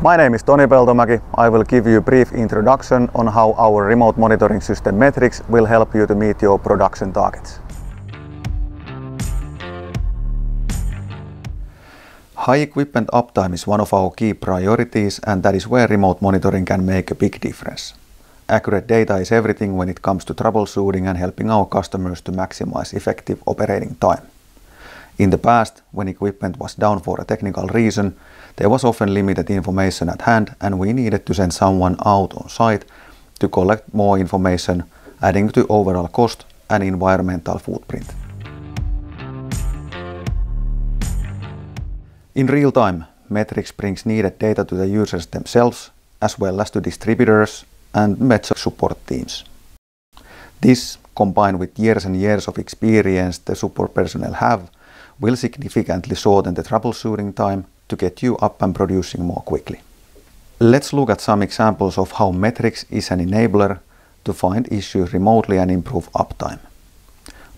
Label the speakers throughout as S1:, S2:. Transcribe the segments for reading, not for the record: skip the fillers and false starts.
S1: My name is Toni Peltomäki. I will give you a brief introduction on how our remote monitoring system Metrix will help you to meet your production targets. High equipment uptime is one of our key priorities, and that is where remote monitoring can make a big difference. Accurate data is everything when it comes to troubleshooting and helping our customers to maximize effective operating time. In the past, when equipment was down for a technical reason, there was often limited information at hand and we needed to send someone out on site to collect more information, adding to overall cost and environmental footprint. In real time, Metrix brings needed data to the users themselves, as well as to distributors and Metso support teams. This, combined with years and years of experience the support personnel have, will significantly shorten the troubleshooting time to get you up and producing more quickly. Let's look at some examples of how Metrix is an enabler to find issues remotely and improve uptime.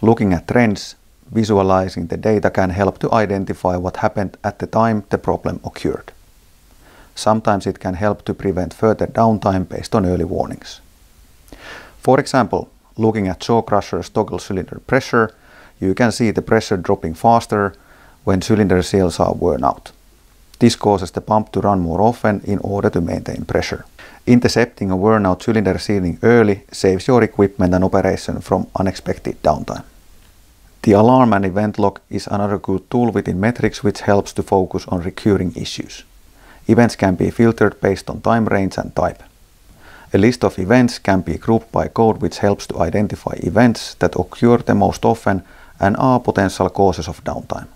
S1: Looking at trends, visualizing the data can help to identify what happened at the time the problem occurred. Sometimes it can help to prevent further downtime based on early warnings. For example, looking at jaw crusher's toggle cylinder pressure, you can see the pressure dropping faster when cylinder seals are worn out. This causes the pump to run more often in order to maintain pressure. Intercepting a worn out cylinder sealing early saves your equipment and operation from unexpected downtime. The alarm and event log is another good tool within Metrix which helps to focus on recurring issues. Events can be filtered based on time range and type. A list of events can be grouped by code which helps to identify events that occur the most often and are potential causes of downtime.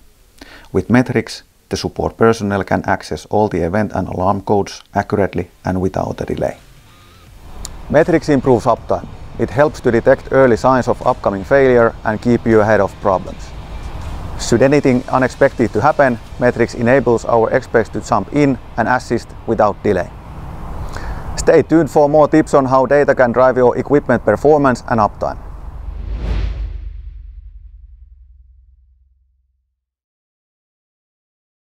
S1: With Metrix, the support personnel can access all the event and alarm codes accurately and without a delay. Metrix improves uptime. It helps to detect early signs of upcoming failure and keep you ahead of problems. Should anything unexpected to happen, Metrix enables our experts to jump in and assist without delay. Stay tuned for more tips on how data can drive your equipment performance and uptime.